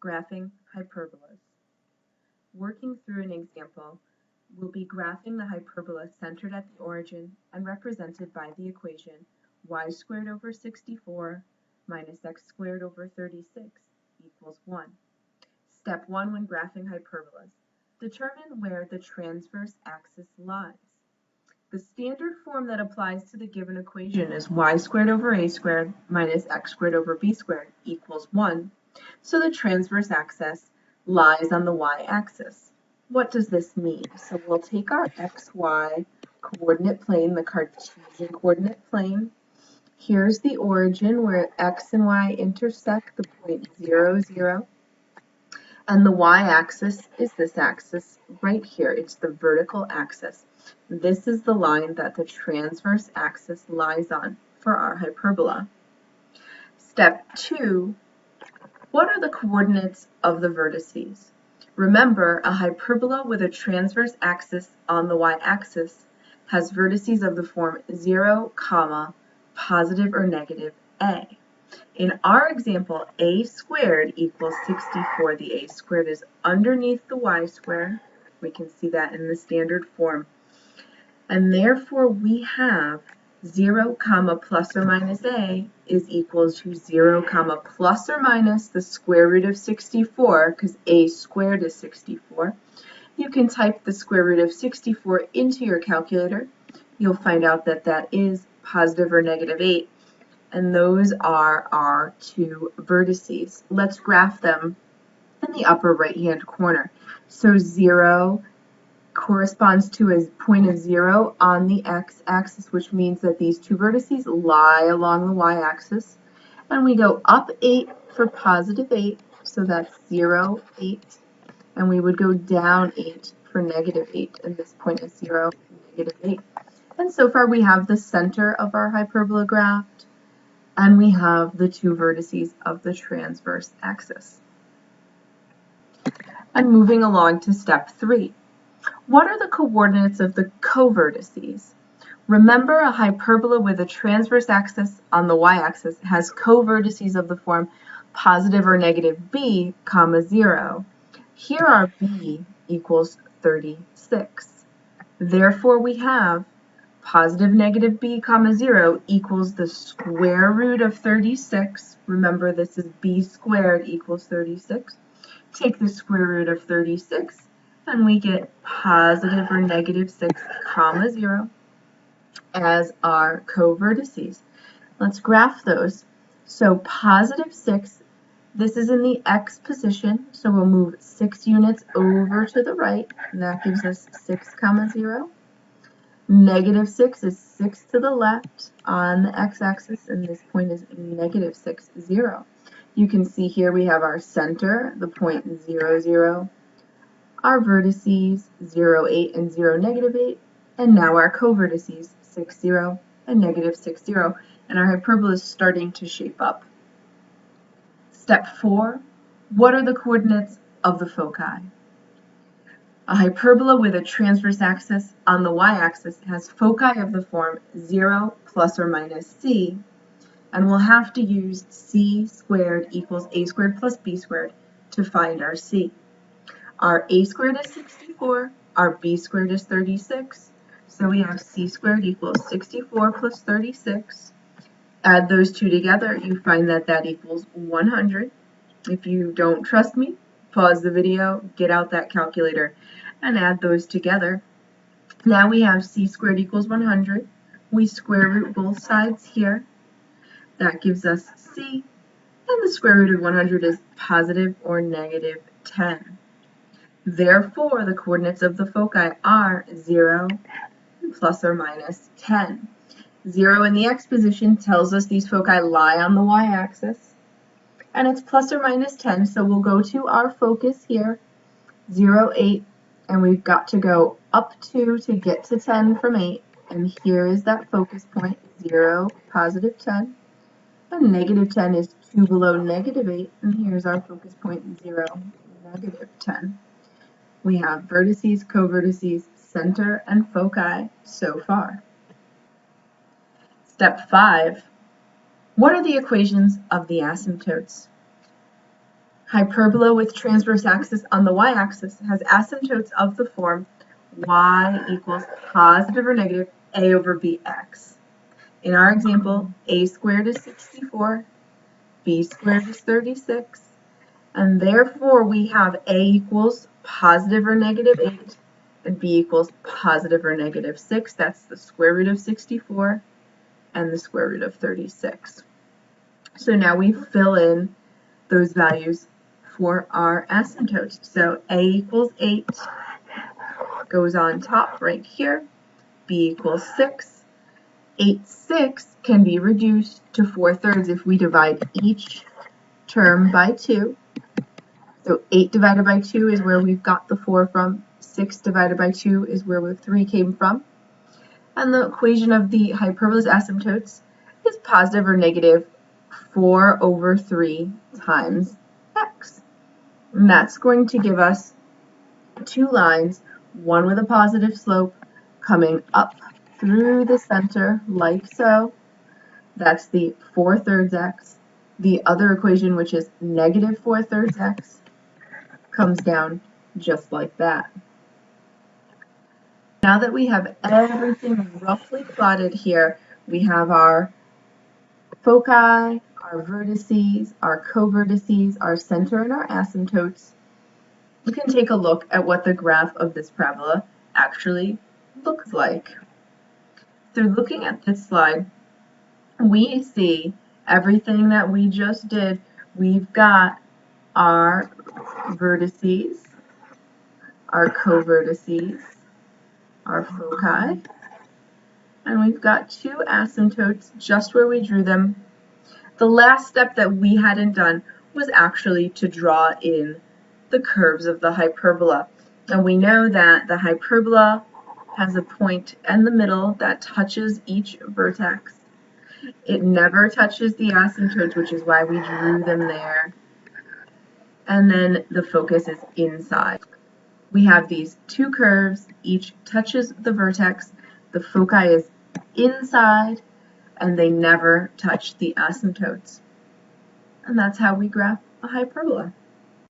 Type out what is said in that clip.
Graphing hyperbolas. Working through an example, we'll be graphing the hyperbola centered at the origin and represented by the equation y squared over 64 minus x squared over 36 equals 1. Step 1 when graphing hyperbolas. Determine where the transverse axis lies. The standard form that applies to the given equation is y squared over a squared minus x squared over b squared equals 1. So the transverse axis lies on the y-axis. What does this mean? So we'll take our xy coordinate plane, the Cartesian coordinate plane. Here's the origin where x and y intersect, the point 0, 0. And the y-axis is this axis right here. It's the vertical axis. This is the line that the transverse axis lies on for our hyperbola. Step 2, what are the coordinates of the vertices? Remember, a hyperbola with a transverse axis on the y-axis has vertices of the form 0, positive or negative a. In our example, a squared equals 64. The a squared is underneath the y squared. We can see that in the standard form. And therefore, we have 0, plus or minus a is equal to 0, plus or minus the square root of 64, because a squared is 64. You can type the square root of 64 into your calculator. You'll find out that that is positive or negative 8. And those are our two vertices. Let's graph them in the upper right-hand corner. So 0 corresponds to a point of 0 on the x-axis, which means that these two vertices lie along the y-axis. And we go up 8 for positive 8, so that's 0, 8. And we would go down 8 for negative 8, and this point is 0, negative 8. And so far we have the center of our hyperbola graphed, and we have the two vertices of the transverse axis. And moving along to step 3. What are the coordinates of the co-vertices? Remember, a hyperbola with a transverse axis on the y-axis has co-vertices of the form positive or negative b, 0. Here our b equals 36. Therefore, we have positive negative b, 0 equals the square root of 36. Remember, this is b squared equals 36. Take the square root of 36, and we get positive or negative 6, 0 as our co-vertices. Let's graph those. So positive 6, this is in the x position, so we'll move 6 units over to the right, and that gives us 6, 0. Negative 6 is 6 to the left on the x-axis, and this point is negative 6, 0. You can see here we have our center, the point 0, 0, our vertices 0, 8, and 0, negative 8, and now our co-vertices 6, 0, and negative 6, 0, and our hyperbola is starting to shape up. Step 4, what are the coordinates of the foci? A hyperbola with a transverse axis on the y-axis has foci of the form 0 plus or minus c, and we'll have to use c squared equals a squared plus b squared to find our c. Our a squared is 64, our b squared is 36, so we have c squared equals 64 plus 36. Add those two together, you find that that equals 100. If you don't trust me, pause the video, get out that calculator, and add those together. Now we have c squared equals 100. We square root both sides here. That gives us c, and the square root of 100 is positive or negative 10. Therefore, the coordinates of the foci are 0 plus or minus 10. 0 in the x position tells us these foci lie on the y-axis, and it's plus or minus 10, so we'll go to our focus here, 0, 8, and we've got to go up 2 to get to 10 from 8, and here is that focus point, 0, positive 10, and negative 10 is 2 below negative 8, and here's our focus point, 0, negative 10. We have vertices, co-vertices, center, and foci so far. Step 5, what are the equations of the asymptotes? Hyperbola with transverse axis on the y-axis has asymptotes of the form y equals positive or negative a over bx. In our example, a squared is 64, b squared is 36, and therefore we have a equals positive or negative 8, and b equals positive or negative 6. That's the square root of 64 and the square root of 36. So now we fill in those values for our asymptotes. So a equals 8 goes on top right here, b equals 6. 8 6 can be reduced to 4/3 if we divide each term by 2. So 8 divided by 2 is where we've got the 4 from. 6 divided by 2 is where the 3 came from. And the equation of the hyperbola's asymptotes is positive or negative 4 over 3 times x. And that's going to give us two lines, one with a positive slope coming up through the center like so. That's the 4/3 x. The other equation, which is negative 4/3 x, comes down just like that. Now that we have everything roughly plotted here, we have our foci, our vertices, our covertices, our center, and our asymptotes. We can take a look at what the graph of this parabola actually looks like. So looking at this slide, we see everything that we just did. We've got our vertices, our covertices, our foci, and we've got two asymptotes just where we drew them. The last step that we hadn't done was actually to draw in the curves of the hyperbola. And we know that the hyperbola has a point in the middle that touches each vertex. It never touches the asymptotes, which is why we drew them there. And then the focus is inside. We have these two curves, each touches the vertex. The foci is inside, and they never touch the asymptotes. And that's how we graph a hyperbola.